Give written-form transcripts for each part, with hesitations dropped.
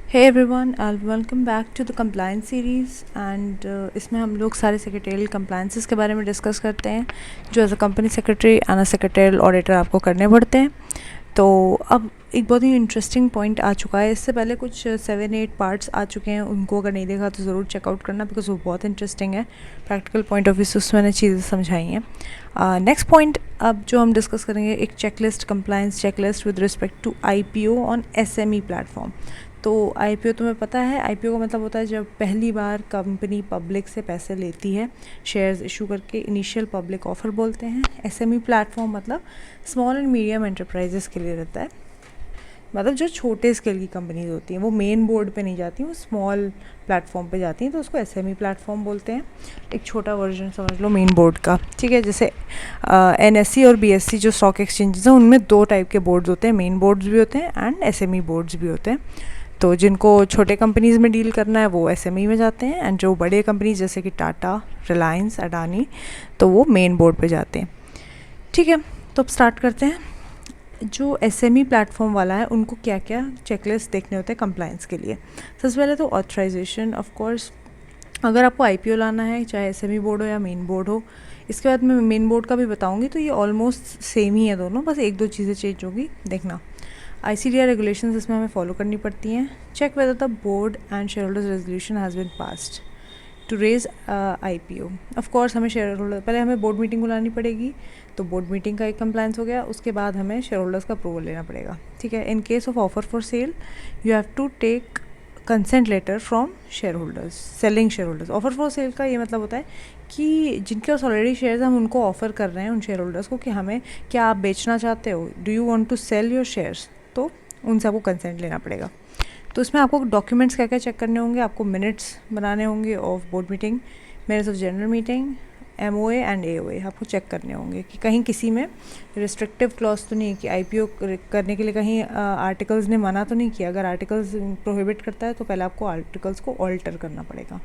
Hey everyone and welcome back to the compliance series and इसमें हम लोग सारे सेक्रेटरियल कंप्लायंसेस के बारे में डिस्कस करते हैं जो as a company secretary and a secretarial auditor आपको करने पड़ते हैं। तो अब एक बहुत ही इंटरेस्टिंग पॉइंट आ चुका है। इससे पहले कुछ 7-8 पार्ट्स आ चुके हैं, उनको अगर नहीं देखा तो ज़रूर चेकआउट करना बिकॉज वो बहुत इंटरेस्टिंग है। प्रैक्टिकल पॉइंट ऑफ व्यू से उसमें मैंने चीज़ें समझाई हैं। नेक्स्ट पॉइंट अब जो हम डिस्कस करेंगे, एक checklist, compliance checklist with respect to IPO on SME platform. तो IPO तुम्हें पता है, IPO का मतलब होता है जब पहली बार कंपनी पब्लिक से पैसे लेती है, शेयर्स इशू करके, इनिशियल पब्लिक ऑफर बोलते हैं। SME प्लेटफॉर्म मतलब स्मॉल एंड मीडियम एंटरप्राइजेस के लिए रहता है, मतलब जो छोटे स्केल की कंपनीज होती हैं वो मेन बोर्ड पे नहीं जाती, वो स्मॉल प्लेटफॉर्म पे जाती हैं, तो उसको SME प्लेटफॉर्म बोलते हैं। एक छोटा वर्जन समझ लो मेन बोर्ड का, ठीक है। जैसे NSE और BSE जो स्टॉक एक्सचेंजेस हैं उनमें 2 टाइप के बोर्ड्स होते हैं, मेन बोर्ड्स भी होते हैं एंड SME बोर्ड्स भी होते हैं। तो जिनको छोटे कंपनीज़ में डील करना है वो SME में जाते हैं एंड जो बड़े कंपनीज जैसे कि टाटा, रिलायंस, अडानी, तो वो मेन बोर्ड पे जाते हैं, ठीक है। तो अब स्टार्ट करते हैं। जो SME प्लेटफॉर्म वाला है उनको क्या क्या चेकलिस्ट देखने होते हैं कंप्लायंस के लिए। सबसे पहले तो ऑथराइजेशन, ऑफ कोर्स अगर आपको IPO लाना है चाहे SME बोर्ड हो या मेन बोर्ड हो। इसके बाद मैं मेन बोर्ड का भी बताऊंगी, तो ये ऑलमोस्ट सेम ही है दोनों, बस 1-2 चीज़ें चेंज होगी, देखना। ICDR रेगुलेशंस इसमें हमें फॉलो करनी पड़ती हैं। Check whether the board and shareholders resolution has been passed to raise IPO। Of course हमें शेयर होल्डर, पहले हमें बोर्ड मीटिंग बुलानी पड़ेगी, तो बोर्ड मीटिंग का एक कंप्लायंस हो गया। उसके बाद हमें शेयर होल्डर्स का अप्रूवल लेना पड़ेगा, ठीक है। In case of offer for sale you have to take consent letter from shareholders, selling shareholders. Offer for sale का ये मतलब होता है कि जिनके पास ऑलरेडी शेयर्स हम उनको ऑफर कर रहे हैं उन शेयर होल्डर्स को कि हमें, क्या आप बेचना चाहते हो, do you want to sell your shares, तो उनसे आपको कंसेंट लेना पड़ेगा। तो इसमें आपको डॉक्यूमेंट्स क्या क्या चेक करने होंगे, आपको मिनट्स बनाने होंगे of board meeting, minutes of general meeting, MOA and AOA आपको चेक करने होंगे कि कहीं किसी में रिस्ट्रिक्टिव क्लॉज तो नहीं है, कि IPO करने के लिए कहीं आर्टिकल्स ने मना तो नहीं किया। अगर आर्टिकल्स प्रोहिबिट करता है तो पहले आपको आर्टिकल्स को ऑल्टर करना पड़ेगा,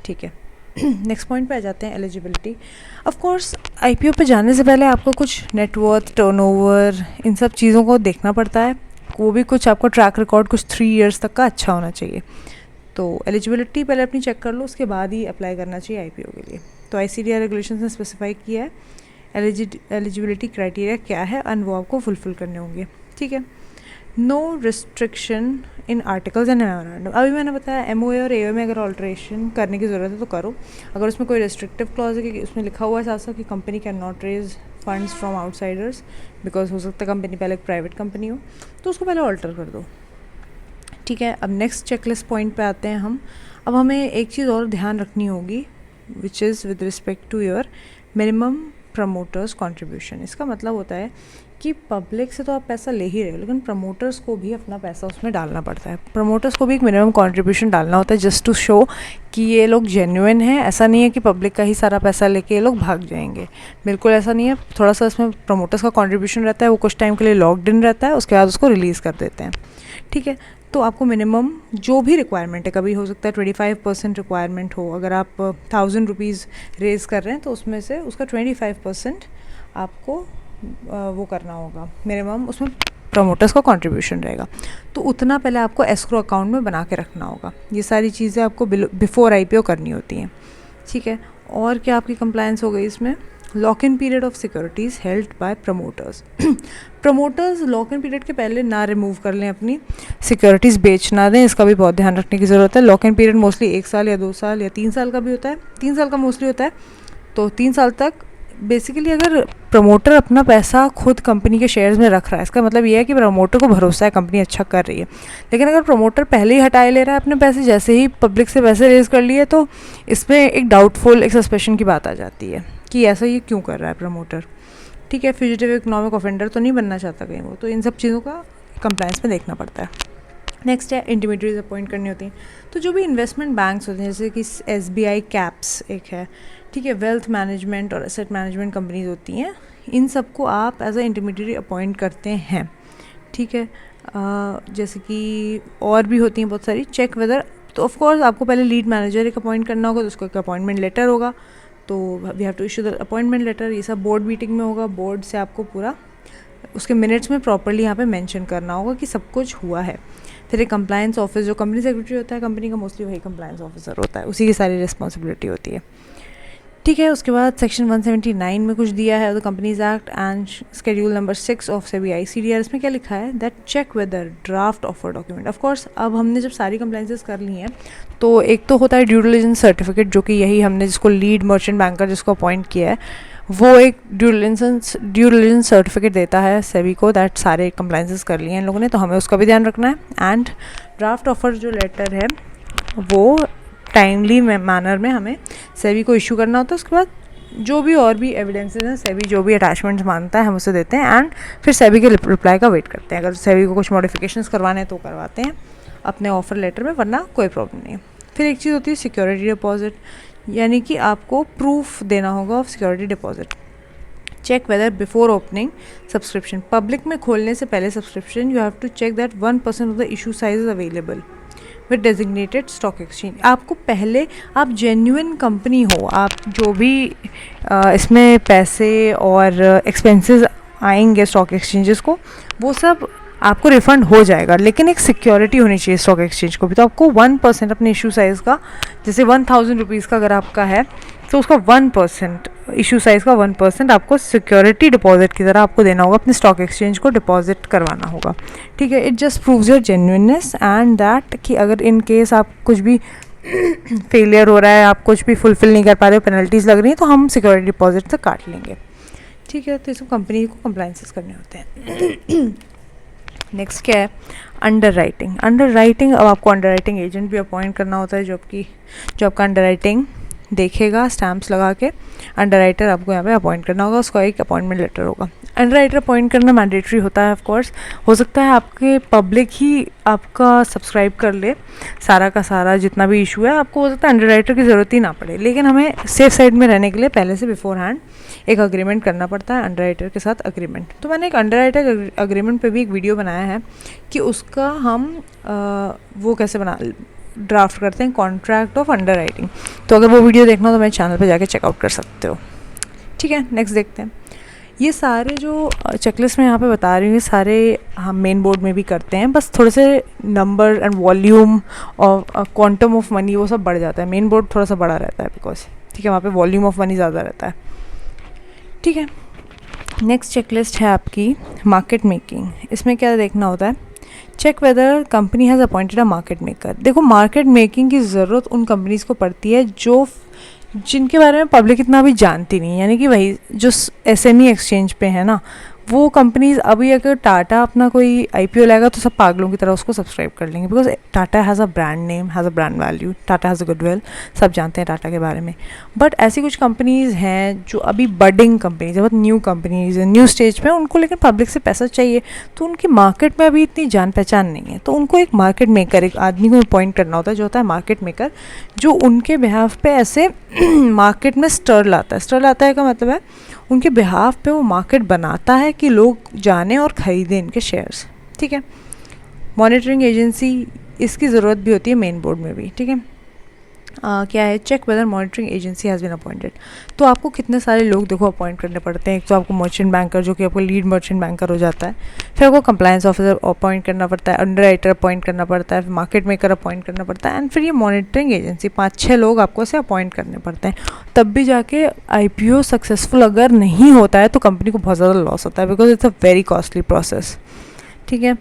ठीक है। नेक्स्ट पॉइंट पे आ जाते हैं, एलिजिबिलिटी। ऑफ कोर्स IPO पे जाने से पहले आपको कुछ नेटवर्थ, टर्नओवर, इन सब चीज़ों को देखना पड़ता है। वो भी कुछ आपको ट्रैक रिकॉर्ड कुछ 3 इयर्स तक का अच्छा होना चाहिए। तो एलिजिबिलिटी पहले अपनी चेक कर लो, उसके बाद ही अप्लाई करना चाहिए IPO के लिए। तो ICDR रेगुलेशंस ने स्पेसिफाई किया है एलिजिबिलिटी क्राइटेरिया क्या है एंड वो आपको फुलफिल करने होंगे, ठीक है। No restriction in articles and memorandum. अभी मैंने बताया MOA और AOA में अगर ऑल्ट्रेशन करने की ज़रूरत है तो करो। अगर उसमें कोई रिस्ट्रिक्टिव क्लॉज है कि उसमें लिखा हुआ है साथ साथ कि company can not raise funds from outsiders, because हो सकता है कंपनी पहले एक प्राइवेट कंपनी हो, तो उसको पहले ऑल्टर कर दो, ठीक है। अब नेक्स्ट चेकलिस्ट पॉइंट पे आते हैं हम। अब हमें एक चीज़ और ध्यान रखनी होगी which is with respect to your minimum promoters contribution. इसका मतलब होता है कि पब्लिक से तो आप पैसा ले ही रहे हो, लेकिन प्रमोटर्स को भी अपना पैसा उसमें डालना पड़ता है। प्रमोटर्स को भी एक मिनिमम कंट्रीब्यूशन डालना होता है जस्ट टू शो कि ये लोग जेन्युइन हैं। ऐसा नहीं है कि पब्लिक का ही सारा पैसा लेके ये लोग भाग जाएंगे, बिल्कुल ऐसा नहीं है। थोड़ा सा इसमें प्रमोटर्स का कंट्रीब्यूशन रहता है, वो कुछ टाइम के लिए लॉक्ड इन रहता है, उसके बाद उसको रिलीज़ कर देते हैं, ठीक है। तो आपको मिनिमम जो भी रिक्वायरमेंट है, कभी हो सकता है 25% रिक्वायरमेंट हो, अगर आप 1000 रुपीज़ रेज़ कर रहे हैं तो उसमें से उसका 25% आपको वो करना होगा, मिनिमम उसमें प्रमोटर्स का कंट्रीब्यूशन रहेगा। तो उतना पहले आपको एस्क्रो अकाउंट में बना के रखना होगा। ये सारी चीज़ें आपको बिफोर IPO करनी होती हैं, ठीक है। और क्या आपकी कंप्लायंस हो गई इसमें, lock in period of securities held by promoters. Promoters lock in period के पहले ना रिमूव कर लें अपनी सिक्योरिटीज़, बेच ना दें, इसका भी बहुत ध्यान रखने की ज़रूरत है। लॉक इन पीरियड मोस्टली 1 साल या 2 साल या 3 साल का भी होता है, 3 साल का मोस्टली होता है। तो 3 साल तक बेसिकली अगर प्रमोटर अपना पैसा खुद कंपनी के शेयर्स में रख रहा है, इसका मतलब ये है कि प्रमोटर को भरोसा है कंपनी अच्छा कर रही है। लेकिन अगर प्रमोटर पहले ही हटाए ले रहा है अपने पैसे, जैसे ही पब्लिक से पैसे रेज कर लिए, तो इसमें एक डाउटफुल, एक सस्पेशन की बात आ जाती है कि ऐसा ये क्यों कर रहा है प्रमोटर, ठीक है। फ्यूजिटिव इकोनॉमिक ऑफेंडर तो नहीं बनना चाहता कहीं वो, तो इन सब चीज़ों का कंप्लायंस में देखना पड़ता है। नेक्स्ट है इंटरमीडिएटरीज अपॉइंट करनी होती हैं। तो जो भी इन्वेस्टमेंट बैंक्स होते हैं, जैसे कि SBI कैप्स एक है, ठीक है, वेल्थ मैनेजमेंट और एसेट मैनेजमेंट कंपनीज होती हैं, इन सबको आप एज अ इंटरमीडिएटरी अपॉइंट करते हैं, ठीक है। जैसे कि और भी होती हैं बहुत सारी। चेक वेदर, तो ऑफ कोर्स आपको पहले लीड मैनेजर एक अपॉइंट करना होगा, तो उसको एक अपॉइंटमेंट लेटर होगा, तो we have to issue the appointment letter. ये सब बोर्ड मीटिंग में होगा, बोर्ड से आपको पूरा उसके मिनट्स में प्रॉपरली यहाँ पे मेंशन करना होगा कि सब कुछ हुआ है। फिर एक कंप्लायंस ऑफिस, जो कंपनी सेक्रेटरी होता है कंपनी का, मोस्टली वही कंप्लायंस ऑफिसर होता है, उसी की सारी रिस्पॉन्सिबिलिटी होती है। ठीक है, उसके बाद सेक्शन 179 में कुछ दिया है, the companies act and schedule number 6 of SEBI ICDR। इसमें क्या लिखा है, that check whether draft offer document. Of course अब हमने जब सारी कंप्लाइंसेस कर ली हैं तो एक तो होता है ड्यू डिलिजेंस सर्टिफिकेट, जो कि यही हमने जिसको लीड मर्चेंट बैंकर जिसको अपॉइंट किया है, वो एक ड्यू डिलिजेंस सर्टिफिकेट देता है सेबी को दैट सारे कंप्लाइंसेस कर लिए हैं इन लोगों ने, तो हमें उसका भी ध्यान रखना है। एंड ड्राफ्ट ऑफर जो लेटर है वो टाइमली मैनर में हमें सेबी को इशू करना होता है। उसके बाद जो भी और भी एविडेंसेस हैं, सेबी जो भी अटैचमेंट्स मानता है हम उसे देते हैं एंड फिर सेबी के रिप्लाई का वेट करते हैं। अगर सेबी को कुछ मॉडिफिकेशंस करवाने हैं तो करवाते हैं अपने ऑफर लेटर में, वरना कोई प्रॉब्लम नहीं है। फिर एक चीज़ होती है सिक्योरिटी डिपॉजिट, यानी कि आपको प्रूफ देना होगा of security deposit. Check whether before opening subscription, public में खोलने से पहले subscription you have to check that 1% of the issue size is available with designated stock exchange. आपको पहले, आप जेन्युइन कंपनी हो, आप जो भी इसमें पैसे और एक्सपेंसेस आएंगे स्टॉक एक्सचेंजेस को, वो सब आपको रिफ़ंड हो जाएगा, लेकिन एक सिक्योरिटी होनी चाहिए स्टॉक एक्सचेंज को भी। तो आपको 1% अपने इशू साइज़ का, जैसे 1000 रुपीज़ का अगर आपका है तो उसका 1%, इशू साइज़ का 1% आपको सिक्योरिटी डिपॉजिट की तरह आपको देना होगा, अपने स्टॉक एक्सचेंज को डिपॉजिट करवाना होगा। ठीक है, it just proves your genuineness and that कि अगर इन केस आप कुछ भी फेलियर हो रहा है, आप कुछ भी फुलफिल नहीं कर पा रहे हो, पेनल्टीज़ लग रही हैं, तो हम सिक्योरिटी डिपॉजिट से काट लेंगे। ठीक है, तो इसको कंपनी को कंप्लाइंसेस करने होते हैं। नेक्स्ट क्या है, अंडर राइटिंग। अंडर राइटिंग, अब आपको अंडर राइटिंग एजेंट भी अपॉइंट करना होता है, जो आपका अंडर राइटिंग देखेगा स्टैम्प्स लगा के। अंडर राइटर आपको यहाँ पे अपॉइंट करना होगा, उसका एक अपॉइंटमेंट लेटर होगा। अंडर राइटर अपॉइंट करना मैंडेटरी होता है ऑफ कोर्स। हो सकता है आपके पब्लिक ही आपका सब्सक्राइब कर ले सारा का सारा जितना भी इशू है, आपको हो सकता है अंडर राइटर की ज़रूरत ही ना पड़े, लेकिन हमें सेफ साइड में रहने के लिए पहले से बिफोर हैंड एक अग्रीमेंट करना पड़ता है, अंडर राइटर के साथ अग्रीमेंट। तो मैंने एक अंडर राइटर अग्रीमेंट पे भी एक वीडियो बनाया है कि उसका हम वो कैसे ड्राफ्ट करते हैं, कॉन्ट्रैक्ट ऑफ अंडर राइटिंग। तो अगर वो वीडियो देखना तो मेरे चैनल पे जाके चेकआउट कर सकते हो। ठीक है, नेक्स्ट देखते हैं। ये सारे जो चेकलिस्ट में यहाँ पे बता रही हूँ, ये सारे हम मेन बोर्ड में भी करते हैं, बस थोड़े से नंबर एंड वॉल्यूम और क्वांटम ऑफ मनी वो सब बढ़ जाता है। मेन बोर्ड थोड़ा सा बड़ा रहता है बिकॉज, ठीक है, वहाँ पे वॉल्यूम ऑफ मनी ज़्यादा रहता है। ठीक है, नेक्स्ट चेकलिस्ट है आपकी मार्केट मेकिंग। इसमें क्या देखना होता है, check whether company has appointed a market maker. देखो, मार्केट मेकिंग की ज़रूरत उन कंपनीज़ को पड़ती है जिनके बारे में पब्लिक इतना भी जानती नहीं, यानी कि वही जो SME एक्सचेंज पे है ना, वो कंपनीज़। अभी अगर टाटा अपना कोई IPO लाएगा तो सब पागलों की तरह उसको सब्सक्राइब कर लेंगे, because Tata has a brand name, has a brand value, Tata has a goodwill, सब जानते हैं टाटा के बारे में। बट ऐसी कुछ कंपनीज़ हैं जो अभी बडिंग कंपनीज, बहुत न्यू कंपनीज, न्यू स्टेज पे, उनको लेकिन पब्लिक से पैसा चाहिए, तो उनकी मार्केट में अभी इतनी जान पहचान नहीं है, तो उनको एक मार्केट मेकर, एक आदमी को अपॉइंट करना होता है जो होता है मार्केट मेकर, जो उनके बिहाफ पे ऐसे मार्केट में स्टर लाता है। स्टर लाता है का मतलब है उनके बिहाफ पे वो मार्केट बनाता है कि लोग जाने और ख़रीदें इनके शेयर्स। ठीक है, मॉनिटरिंग एजेंसी, इसकी ज़रूरत भी होती है मेन बोर्ड में भी। ठीक है, क्या है, check whether monitoring agency has been appointed. तो आपको कितने सारे लोग देखो अपॉइंट करने पड़ते हैं। एक तो आपको मर्चेंट बैंकर, जो कि आपको लीड मर्चेंट बैंकर हो जाता है, फिर आपको कंप्लायंस ऑफिसर अपॉइंट करना पड़ता है, अंडर राइटर अपॉइंट करना पड़ता है, फिर मार्केट मेकर अपॉइंट करना पड़ता है, एंड फिर ये मॉनिटरिंग एजेंसी 5-6 लोग आपको से अपॉइंट करने पड़ते हैं। तब भी जाके IPO सक्सेसफुल अगर नहीं होता है तो कंपनी को बहुत ज़्यादा लॉस होता है, because it's a very costly process. ठीक है,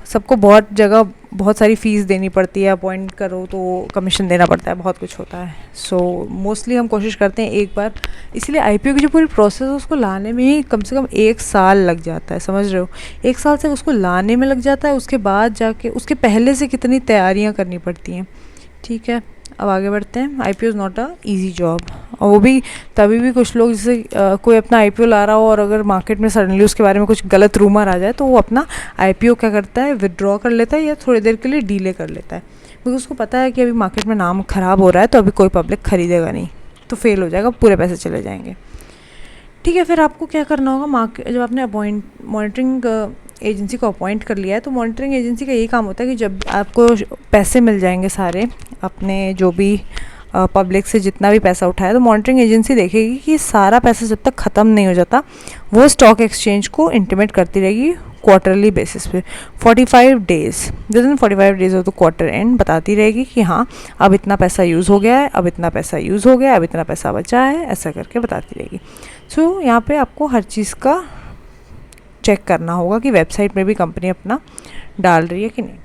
सबको बहुत जगह बहुत सारी फ़ीस देनी पड़ती है, अपॉइंट करो तो कमीशन देना पड़ता है, बहुत कुछ होता है। सो मोस्टली हम कोशिश करते हैं एक बार, इसीलिए IPO की जो पूरी प्रोसेस है उसको लाने में ही कम से कम 1 साल लग जाता है, समझ रहे हो। 1 साल से उसको लाने में लग जाता है, उसके बाद जाके उसके पहले से कितनी तैयारियाँ करनी पड़ती हैं। ठीक है, अब आगे बढ़ते हैं। IPO is not a easy job, और वो भी तभी भी कुछ लोग, जैसे कोई अपना IPO ला रहा हो और अगर मार्केट में सडनली उसके बारे में कुछ गलत रूमर आ जाए तो वो अपना IPO क्या करता है, विदड्रॉ कर लेता है या थोड़ी देर के लिए डीले कर लेता है, बिकॉज उसको पता है कि अभी मार्केट में नाम ख़राब हो रहा है तो अभी कोई पब्लिक ख़रीदेगा नहीं, तो फेल हो जाएगा, पूरे पैसे चले जाएंगे। ठीक है, फिर आपको क्या करना होगा, जब आपने मॉनिटरिंग एजेंसी को अपॉइंट कर लिया है, तो मॉनिटरिंग एजेंसी का यही काम होता है कि जब आपको पैसे मिल जाएंगे सारे अपने जो भी पब्लिक से जितना भी पैसा उठाया, तो मॉनिटरिंग एजेंसी देखेगी कि सारा पैसा जब तक ख़त्म नहीं हो जाता वो स्टॉक एक्सचेंज को इंटीमेट करती रहेगी क्वार्टरली बेसिस पे 45 days, with in 45 days of the quarter and बताती रहेगी कि हाँ अब इतना पैसा यूज़ हो गया है, अब इतना पैसा यूज़ हो गया है, अब इतना पैसा बचा है, ऐसा करके बताती रहेगी। सो यहाँ पे आपको हर चीज़ का चेक करना होगा कि वेबसाइट में भी कंपनी अपना डाल रही है कि नहीं।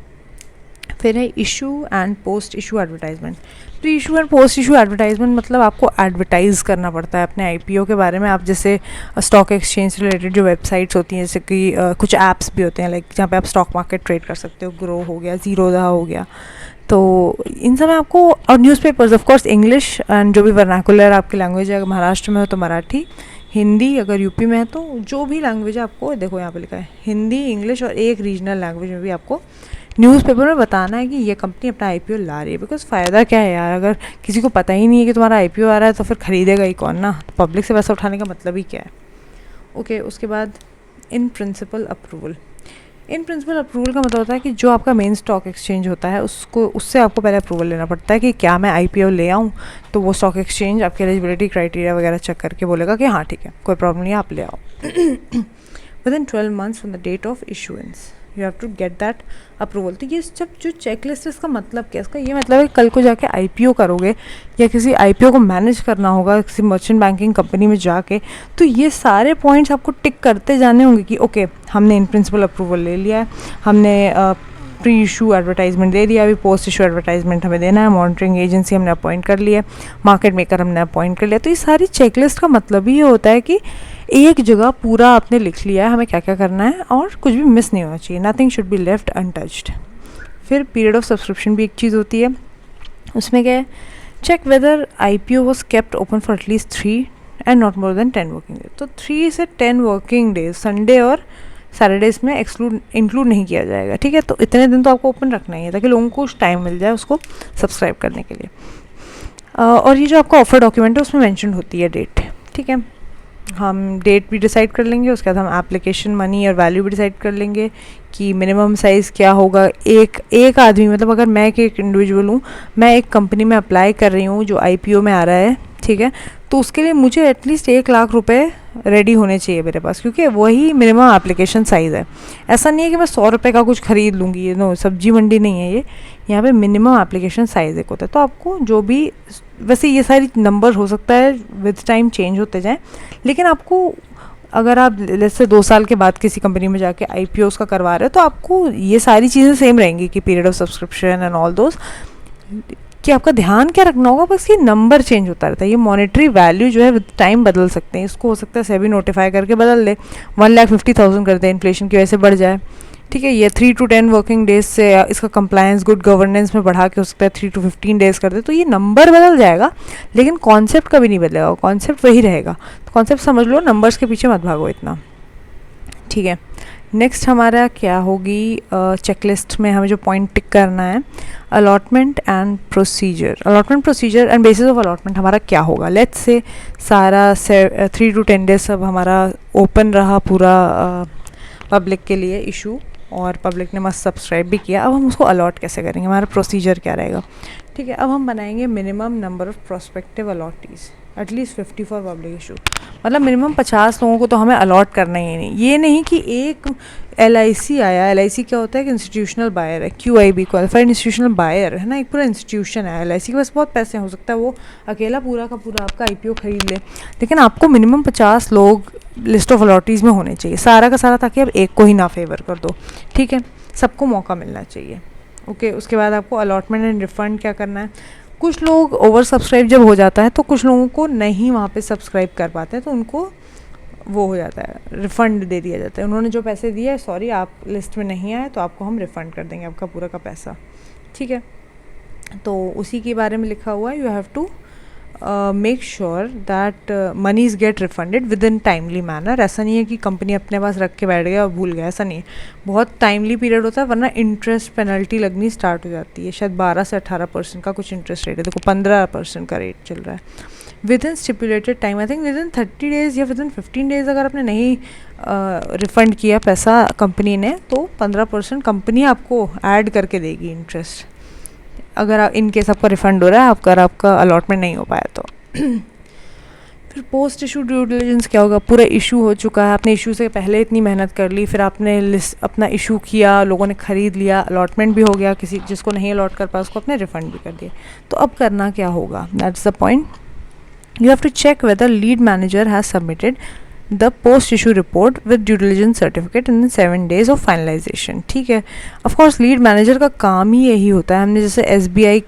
फिर है issue and post issue advertisement. Pre issue and post issue advertisement मतलब आपको एडवर्टाइज़ करना पड़ता है अपने आईपीओ के बारे में। आप जैसे स्टॉक एक्सचेंज रिलेटेड जो वेबसाइट्स होती हैं, जैसे कि कुछ ऐप्स भी होते हैं लाइक जहाँ पे आप स्टॉक मार्केट ट्रेड कर सकते हो, ग्रो हो गया, ज़ीरोधा हो गया, तो इन सब में आपको, और newspapers of course English and जो भी वर्नाकुलर आपकी लैंग्वेज है, अगर महाराष्ट्र में हो तो मराठी, हिंदी, अगर यूपी में है तो जो भी लैंग्वेज आपको, देखो यहाँ पे लिखा है हिंदी, इंग्लिश और एक रीजनल लैंग्वेज में भी आपको न्यूज़पेपर में बताना है कि ये कंपनी अपना आईपीओ ला रही है। बिकॉज फ़ायदा क्या है यार, अगर किसी को पता ही नहीं है कि तुम्हारा आईपीओ आ रहा है तो फिर ख़रीदेगा ही कौन ना, तो पब्लिक से पैसा उठाने का मतलब ही क्या है। ओके, उसके बाद in principle approval. In principle approval का मतलब होता है कि जो आपका मेन स्टॉक एक्सचेंज होता है उससे आपको पहले अप्रूवल लेना पड़ता है कि क्या मैं आईपीओ ले आऊँ, तो वो स्टॉक एक्सचेंज आपकी एलिजिबिलिटी क्राइटेरिया वगैरह चेक करके बोलेगा कि हाँ ठीक है, कोई प्रॉब्लम नहीं है, आप ले आओ। Within 12 months from the date of issuance you have to get that approval. तो ये सब जो चेकलिस्ट है, इसका मतलब क्या है? इसका ये मतलब है कल को जाके आईपीओ करोगे या किसी आईपीओ को मैनेज करना होगा किसी मर्चेंट बैंकिंग कंपनी में जाके, तो ये सारे पॉइंट्स आपको टिक करते जाने होंगे कि ओके हमने इन प्रिंसिपल अप्रूवल ले लिया है, हमने प्री इशू एडवर्टाइजमेंट दे दिया, अभी पोस्ट इशू एडवर्टाइजमेंट हमें देना है, मॉनिटरिंग एजेंसी हमने अपॉइंट कर लिया, मार्केट मेकर हमने अपॉइंट कर लिया। तो ये सारी चेकलिस्ट का मतलब ही ये होता है कि एक जगह पूरा आपने लिख लिया है हमें क्या क्या करना है और कुछ भी मिस नहीं होना चाहिए, nothing should be left untouched. फिर पीरियड ऑफ सब्सक्रिप्शन भी एक चीज़ होती है, उसमें क्या है, check whether IPO was kept open for at least 3 and not more than 10 working days. तो 3 से 10 वर्किंग डेज, संडे और सैटरडेज में इंक्लूड नहीं किया जाएगा, ठीक है। तो इतने दिन तो आपको ओपन रखना ही है ताकि लोगों को कुछ टाइम मिल जाए उसको सब्सक्राइब करने के लिए। और ये जो आपका ऑफर डॉक्यूमेंट है उसमें मेंशन होती है डेट, ठीक है। हम डेट भी डिसाइड कर लेंगे, उसके बाद हम एप्लीकेशन मनी और वैल्यू भी डिसाइड कर लेंगे कि मिनिमम साइज़ क्या होगा। एक आदमी, मतलब अगर मैं एक इंडिविजुअल हूँ, मैं एक कंपनी में अप्लाई कर रही हूँ जो आईपीओ में आ रहा है, ठीक है, तो उसके लिए मुझे एटलीस्ट 1 लाख रुपए रेडी होने चाहिए मेरे पास, क्योंकि वही मिनिमम एप्लीकेशन साइज़ है। ऐसा नहीं है कि मैं 100 रुपये का कुछ ख़रीद लूँगी, ये नो, सब्जी मंडी नहीं है ये, यहाँ पे मिनिमम एप्लीकेशन साइज़ एक होता है। तो आपको जो भी, वैसे ये सारी नंबर हो सकता है विद टाइम चेंज होते जाएँ, लेकिन आपको अगर आप जैसे 2 साल के बाद किसी कंपनी में जाके आईपीओ का करवा रहे हो तो आपको ये सारी चीज़ें सेम रहेंगी कि period of subscription and all those, कि आपका ध्यान क्या रखना होगा, बस ये नंबर चेंज होता रहता है। ये मॉनेटरी वैल्यू जो है विद टाइम बदल सकते हैं, इसको हो सकता है सेबी नोटिफाई करके बदल दे, 1,50,000 कर दे, इन्फ्लेशन की वजह से बढ़ जाए, ठीक है। ये 3 to 10 वर्किंग डेज से इसका कंप्लायंस गुड गवर्नेंस में बढ़ा के हो सकता है 3 to 15 डेज कर दे। तो ये नंबर बदल जाएगा लेकिन कॉन्सेप्ट कभी नहीं बदलेगा, कॉन्सेप्ट वही रहेगा। तो कॉन्सेप्ट समझ लो, नंबर्स के पीछे मत भागो इतना, ठीक है। नेक्स्ट हमारा क्या होगी, चेकलिस्ट में हमें जो पॉइंट टिक करना है, allotment and procedure. Allotment procedure and bases of allotment हमारा क्या होगा। लेट्स से सारा 3 to 10 डेज सब हमारा ओपन रहा पूरा पब्लिक के लिए इशू, और पब्लिक ने मस्त सब्सक्राइब भी किया। अब हम उसको अलॉट कैसे करेंगे, हमारा प्रोसीजर क्या रहेगा, ठीक है। अब हम बनाएंगे minimum number of prospective allottees at least 50 for public issue, मतलब मिनिमम 50 लोगों को तो हमें अलॉट करना ही नहीं। ये नहीं कि एक LIC आया, LIC क्या होता है कि इंस्टीट्यूशनल बायर है, QIB क्वालिफाइड इंस्टीट्यूशनल बायर है ना, एक पूरा इंस्टीट्यूशन है। LIC के पास बहुत पैसे हो सकता है वो अकेला पूरा का पूरा आपका IPO खरीद ले, लेकिन आपको मिनिमम 50 लोग लिस्ट ऑफ अलॉटीज़ में होने चाहिए, सारा का सारा, ताकि आप एक को ही ना फेवर कर दो, ठीक है। सबको मौका मिलना चाहिए, ओके। उसके बाद आपको अलॉटमेंट एंड रिफंड क्या करना है। कुछ लोग ओवर सब्सक्राइब जब हो जाता है तो कुछ लोगों को नहीं वहाँ पे सब्सक्राइब कर पाते हैं, तो उनको वो हो जाता है, रिफ़ंड दे दिया जाता है। उन्होंने जो पैसे दिए, सॉरी आप लिस्ट में नहीं आए तो आपको हम रिफ़ंड कर देंगे आपका पूरा का पैसा, ठीक है। तो उसी के बारे में लिखा हुआ है, you have to make sure that monies get refunded within timely manner. ऐसा नहीं है कि कंपनी अपने पास रख के बैठ गया और भूल गया, ऐसा नहीं है, बहुत टाइमली पीरियड होता है, वरना इंटरेस्ट पेनल्टी लगनी स्टार्ट हो जाती है। शायद 12 से 18% का कुछ इंटरेस्ट रेट है, देखो 15% का रेट चल रहा है। With in stipulated time, I think with in 30 days या विद इन 15 डेज़ अगर आपने नहीं रिफ़ंड किया पैसा कंपनी ने, तो 15% कंपनी आपको ऐड करके देगी इंटरेस्ट, अगर इन केस आपका रिफ़ंड हो रहा है, अगर आपका अलॉटमेंट नहीं हो पाया तो। फिर पोस्ट इशू ड्यू डिलिजेंस क्या होगा, पूरा इशू हो चुका है, आपने इशू से पहले इतनी मेहनत कर ली, फिर आपने लिस्ट अपना इशू किया, लोगों ने ख़रीद लिया, अलॉटमेंट भी हो गया, किसी जिसको नहीं अलॉट कर पाया उसको आपने रिफ़ंड भी कर दिया। तो अब करना क्या होगा, that's the point. You have to check whether lead manager has submitted the post issue report with due diligence certificate in 7 days of finalization। ठीक है, of course lead manager का काम ही यही होता है। हमने जैसे SBI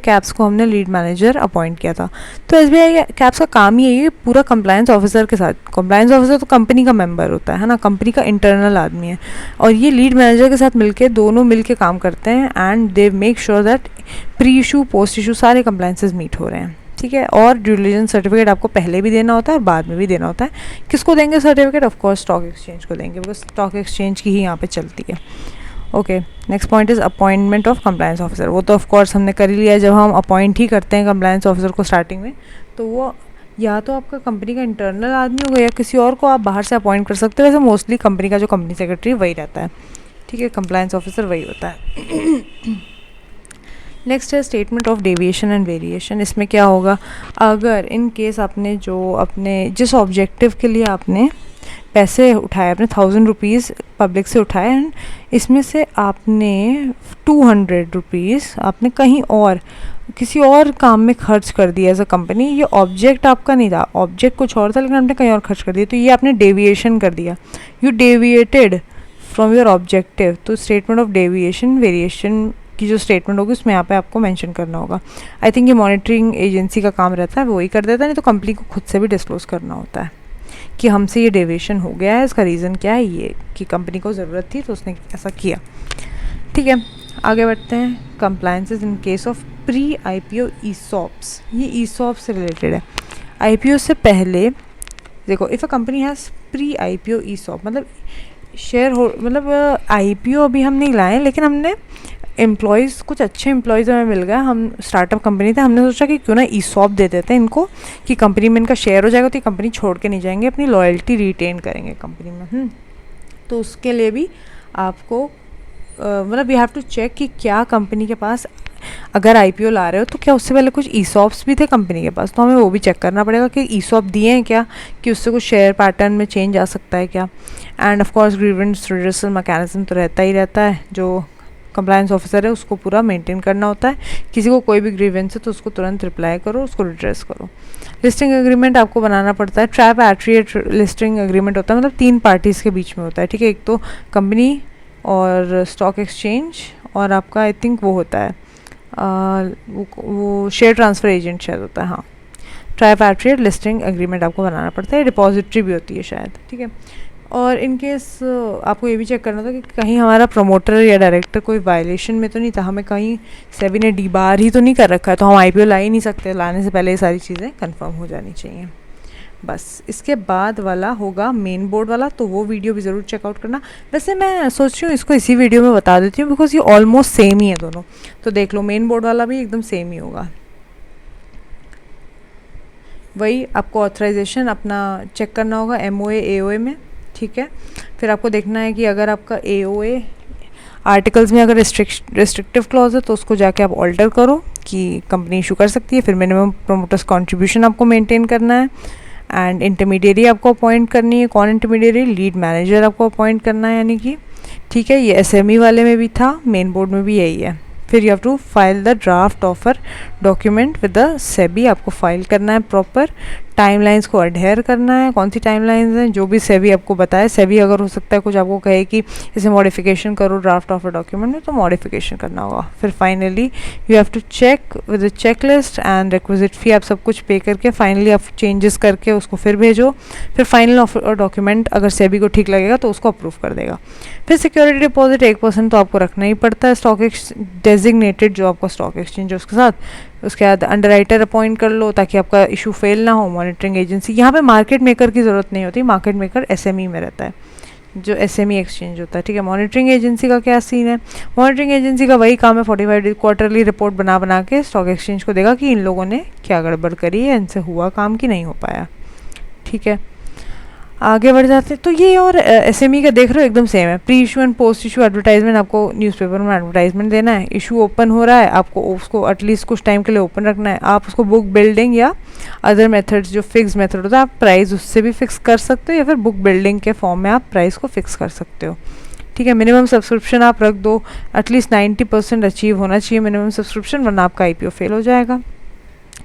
कैप्स को हमने लीड मैनेजर अपॉइंट किया था, तो SBI कैप्स का काम ही यही है, पूरा कंप्लायंस ऑफिसर के साथ, कंप्लायंस ऑफिसर तो कंपनी का मेंबर होता है ना, कंपनी का इंटरनल आदमी है, और ये लीड मैनेजर के साथ मिलके दोनों मिलके काम करते हैं and they make sure that pre issue post issue सारे कंप्लायंसेस मीट हो रहे हैं। ठीक है, और ड्यू डिलिजेंस सर्टिफिकेट आपको पहले भी देना होता है और बाद में भी देना होता है। किसको देंगे certificate, of course stock exchange को देंगे, बिकॉज स्टॉक एक्सचेंज की ही यहाँ पे चलती है। Okay, next point is appointment of compliance officer. वो तो ऑफ कोर्स हमने कर ही लिया, जब हम अपॉइंट ही करते हैं कंप्लायंस ऑफिसर को स्टार्टिंग में, तो वो या तो आपका कंपनी का इंटरनल आदमी होगा या किसी और को आप बाहर से अपॉइंट कर सकते हो। वैसे मोस्टली कंपनी का जो कंपनी सेक्रेटरी वही रहता है। ठीक है, कंप्लायंस ऑफिसर वही होता है। नेक्स्ट है statement of deviation and variation. इसमें क्या होगा, अगर इन केस आपने जो अपने जिस ऑब्जेक्टिव के लिए आपने पैसे उठाए, अपने 1000 रुपीज़ पब्लिक से उठाए एंड इसमें से आपने 200 रुपीज़ आपने कहीं और किसी और काम में खर्च कर दिया एज अ कंपनी, ये ऑब्जेक्ट आपका नहीं था, ऑब्जेक्ट कुछ और था लेकिन आपने कहीं और खर्च कर दिया, तो ये आपने डेविएशन कर दिया, you deviated from your objective. तो स्टेटमेंट ऑफ डेविएशन वेरिएशन की जो स्टेटमेंट होगी उसमें यहाँ पे आपको मेंशन करना होगा। आई थिंक ये मॉनिटरिंग एजेंसी का काम रहता है, वो ही कर देता है, नहीं तो कंपनी को खुद से भी डिस्क्लोज करना होता है कि हमसे ये डेविएशन हो गया है, इसका रीज़न क्या है, ये कि कंपनी को ज़रूरत थी तो उसने ऐसा किया। ठीक है, आगे बढ़ते हैं। Compliances in case of pre IPO ESOPs, ये ESOP से रिलेटेड है। IPO से पहले देखो, if a company has pre IPO ESOP मतलब शेयर हो, मतलब IPO अभी हम नहीं लाए लेकिन हमने एम्प्लॉयज़, कुछ अच्छे एम्प्लॉयज़ हमें मिल गया, हम स्टार्टअप कंपनी थे, हमने सोचा कि क्यों ना ESOP दे देते हैं इनको कि कंपनी में इनका शेयर हो जाएगा तो ये कंपनी छोड़ के नहीं जाएंगे, अपनी लॉयल्टी रिटेन करेंगे कंपनी में। तो उसके लिए भी आपको मतलब यू हैव टू चेक कि क्या कंपनी के पास, अगर IPO ला रहे हो तो क्या उससे पहले कुछ ESOPs भी थे कंपनी के पास, तो हमें वो भी चेक करना पड़ेगा कि ESOP दिए हैं क्या, कि उससे कुछ शेयर पैटर्न में चेंज आ सकता है क्या। End of course grievance redressal mechanism तो रहता ही रहता है, जो कंप्लायंस ऑफिसर है उसको पूरा मेंटेन करना होता है। किसी को कोई भी ग्रीवेंस है तो उसको तुरंत रिप्लाई करो, उसको रिड्रेस करो। लिस्टिंग एग्रीमेंट आपको बनाना पड़ता है, ट्राइपैट्रिएट लिस्टिंग एग्रीमेंट होता है, मतलब 3 पार्टीज़ के बीच में होता है। ठीक है, एक तो कंपनी और स्टॉक एक्सचेंज और आपका आई थिंक वो होता है वो शेयर ट्रांसफ़र एजेंट शायद होता है, हाँ। ट्राइपैट्रिएट लिस्टिंग एग्रीमेंट आपको बनाना पड़ता है, डिपॉजिटरी भी होती है शायद। ठीक है, और इन केस आपको ये भी चेक करना था कि कहीं हमारा प्रमोटर या डायरेक्टर कोई वायलेशन में तो नहीं था, हमें कहीं सेबी ने डीबार ही तो नहीं कर रखा है, तो हम IPO ला ही नहीं सकते। लाने से पहले ये सारी चीज़ें कंफर्म हो जानी चाहिए। बस इसके बाद वाला होगा मेन बोर्ड वाला, तो वो वीडियो भी ज़रूर चेकआउट करना। वैसे मैं सोच रही हूँ इसको इसी वीडियो में बता देती हूँ, बिकॉज ये ऑलमोस्ट सेम ही है दोनों, तो देख लो मेन बोर्ड वाला भी एकदम सेम ही होगा। वही आपको ऑथराइजेशन अपना चेक करना होगा MOA AOA में। ठीक है, फिर आपको देखना है कि अगर आपका AOA आर्टिकल्स में अगर रिस्ट्रिक्टिव क्लॉज है तो उसको जाके आप ऑल्टर करो कि कंपनी इशू कर सकती है। फिर मिनिमम प्रोमोटर्स कंट्रीब्यूशन आपको मेंटेन करना है एंड इंटरमीडिएरी आपको अपॉइंट करनी है। कौन इंटरमीडिएरी, लीड मैनेजर आपको अपॉइंट करना है, यानी कि ठीक है, ये SME वाले में भी था, मेन बोर्ड में भी यही है। फिर you have to file the draft offer document with the SEBI, आपको फाइल करना है प्रॉपर। टाइमलाइंस को अडहेयर करना है, कौन सी टाइमलाइंस हैं जो भी सेबी आपको बताए। सेबी अगर हो सकता है कुछ आपको कहे कि इसे मॉडिफिकेशन करो ड्राफ्ट ऑफर डॉक्यूमेंट में, तो मॉडिफिकेशन करना होगा। फिर finally you have to check with the checklist and requisite fee, आप सब कुछ पे करके फाइनली आप चेंजेस करके उसको फिर भेजो। फिर फाइनल ऑफर डॉक्यूमेंट अगर सेबी को ठीक लगेगा तो उसको अप्रूव कर देगा। फिर सिक्योरिटी डिपॉजिट 1% तो आपको रखना ही पड़ता है, स्टॉक डेजिग्नेटेड जो आपका स्टॉक एक्सचेंज है उसके साथ। उसके बाद अंडरराइटर अपॉइंट कर लो ताकि आपका इशू फेल ना हो। मॉनिटरिंग एजेंसी, यहाँ पे मार्केट मेकर की ज़रूरत नहीं होती, मार्केट मेकर SME में रहता है, जो SME एक्सचेंज होता है। ठीक है, मॉनिटरिंग एजेंसी का क्या सीन है, मॉनिटरिंग एजेंसी का वही काम है, 45 क्वार्टरली रिपोर्ट बना के स्टॉक एक्सचेंज को देगा कि इन लोगों ने क्या गड़बड़ करी है, इनसे हुआ काम कि नहीं हो पाया। ठीक है, आगे बढ़ जाते हैं तो ये और एसएमई का देख रहे हो एकदम सेम है। Pre issue and post issue advertisement, आपको न्यूज़पेपर में एडवर्टाइजमेंट देना है, इशू ओपन हो रहा है, आपको उसको एटलीस्ट कुछ टाइम के लिए ओपन रखना है। आप उसको बुक बिल्डिंग या अदर मेथड्स जो फिक्स मेथड होता है, आप प्राइस उससे भी फिक्स कर सकते हो या फिर बुक बिल्डिंग के फॉर्म में आप प्राइस को फिक्स कर सकते हो। ठीक है, मिनिमम सब्सक्रिप्शन आप रख दो, एटलीस्ट 90% अचीव होना चाहिए मिनिमम सब्सक्रिप्शन, वरना आपका आईपीओ फेल हो जाएगा।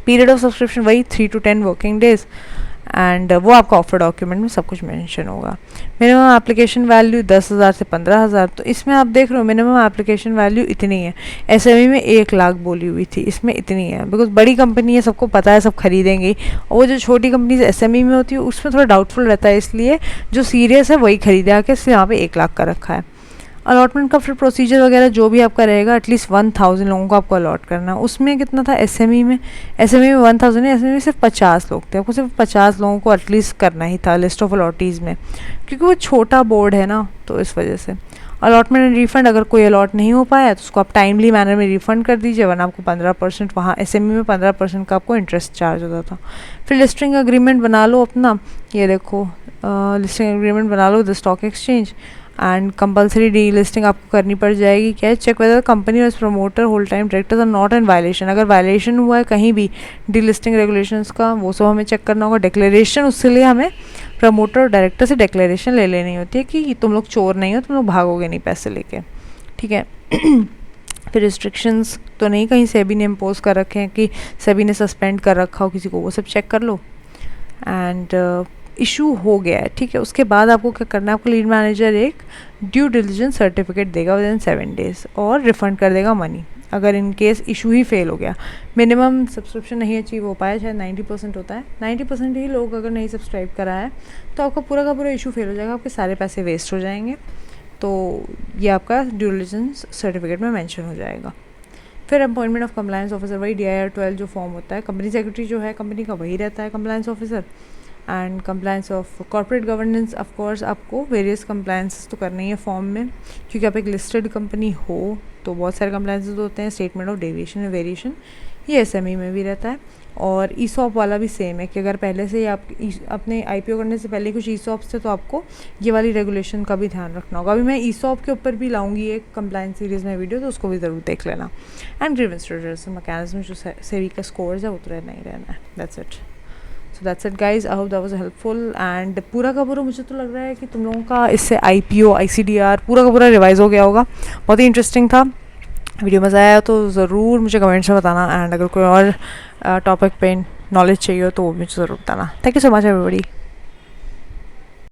पीरियड ऑफ सब्सक्रिप्शन वही 3 to 10 वर्किंग डेज, एंड वो आपका ऑफर डॉक्यूमेंट में सब कुछ मेंशन होगा। मिनिमम एप्लीकेशन वैल्यू 10,000 से 15,000, तो इसमें आप देख रहे हो मिनिमम एप्लीकेशन वैल्यू इतनी है। एसएमई में 1 लाख बोली हुई थी, इसमें इतनी है, बिकॉज बड़ी कंपनी है, सबको पता है, सब खरीदेंगे। और वो जो छोटी कंपनीज एसएमई में होती है उसमें थोड़ा डाउटफुल रहता है, इसलिए जो सीरियस है वही खरीदे आके, इसलिए यहाँ पे 1 लाख का रखा है। अलॉटमेंट का फिर प्रोसीजर वगैरह जो भी आपका रहेगा, एटलीस्ट 1000 लोगों को आपको अलॉट करना है। उसमें कितना था एसएमई में 1000 है, एसएमई में सिर्फ 50 लोग थे, आपको सिर्फ 50 लोगों को एटलीस्ट करना ही था लिस्ट ऑफ अलॉटीज़ में, क्योंकि वो छोटा बोर्ड है ना, तो इस वजह से। अलॉटमेंट एंड रिफंड, अगर कोई अलॉट नहीं हो पाया तो उसको आप टाइमली मैनर में रिफंड कर दीजिए, वरना आपको 15% वहाँ एसएमई में 15% का आपको इंटरेस्ट चार्ज होता था। फिर लिस्टिंग एग्रीमेंट बना लो अपना, ये देखो लिस्टिंग एग्रीमेंट बना लो the stock exchange, and compulsory delisting आपको करनी पड़ जाएगी। क्या है, चेक वेदर कंपनी और promoter whole time directors are not in violation, अगर वायलेशन हुआ है कहीं भी डी लिस्टिंग रेगुलेशंस का, वो सब हमें चेक करना होगा। डिक्लेरेशन, उसके लिए हमें प्रमोटर और डायरेक्टर से डिक्लेरेशन ले लेनी होती है कि तुम लोग चोर नहीं हो, तुम लोग भागोगे नहीं पैसे लेके। ठीक है। फिर रिस्ट्रिक्शंस तो नहीं कहीं सेबी ने इम्पोज कर रखे हैं कि सेबी ने सस्पेंड कर रखा हो किसी को, वो सब चेक कर लो। एंड इशू हो गया है, ठीक है, उसके बाद आपको क्या करना है, आपको लीड मैनेजर एक ड्यू डिलिजेंस सर्टिफिकेट देगा विद इन 7 days और रिफंड कर देगा मनी, अगर in case issue he fail हो गया। मिनिमम सब्सक्रिप्शन नहीं अचीव हो पाया, शायद 90% होता है, 90% ही लोग अगर नहीं सब्सक्राइब करा है तो आपका पूरा का पूरा इशू फेल हो जाएगा, आपके सारे पैसे वेस्ट हो जाएंगे। तो ये आपका ड्यू डिलिजेंस सर्टिफिकेट में मेंशन हो जाएगा। फिर अपॉइंटमेंट ऑफ कंप्लायंस ऑफिसर, वही DIR 12 जो फॉर्म होता है, कंपनी सेक्रेटरी जो है कंपनी का वही रहता है compliance officer. And compliance of corporate governance, of course आपको वेरियस कंप्लायंसेस तो करनी है फॉर्म में, क्योंकि आप एक लिस्टेड कंपनी हो तो बहुत सारे कंप्लायंसेस होते हैं। स्टेटमेंट ऑफ डेविएशन और वेरिएशन, ये एसएमई में भी रहता है। और ईसॉप वाला भी सेम है कि अगर पहले से ही आप अपने आईपीओ करने से पहले कुछ ईसॉप्स थे तो आपको ये वाली रेगुलेशन का भी ध्यान रखना होगा। अभी मैं ईसॉप के ऊपर भी लाऊंगी एक कंप्लायंस सीरीज़ में वीडियो, तो उसको भी ज़रूर देख लेना। एंड ग्रीवेंस रिड्यूसल मैकेनिज्म, जो सेबी का स्कोर्स है वो तो रहना ही रहना है। That's it. So that's it guys, I hope that was helpful. And पूरा का पूरा मुझे तो लग रहा है कि तुम लोगों का इससे आईपीओ ICDR पूरा का पूरा रिवाइज हो गया होगा। बहुत ही इंटरेस्टिंग था, वीडियो मज़ा आया तो ज़रूर मुझे कमेंट्स में बताना। एंड अगर कोई और टॉपिक पे नॉलेज चाहिए हो तो वो मुझे ज़रूर बताना। Thank you so much everybody.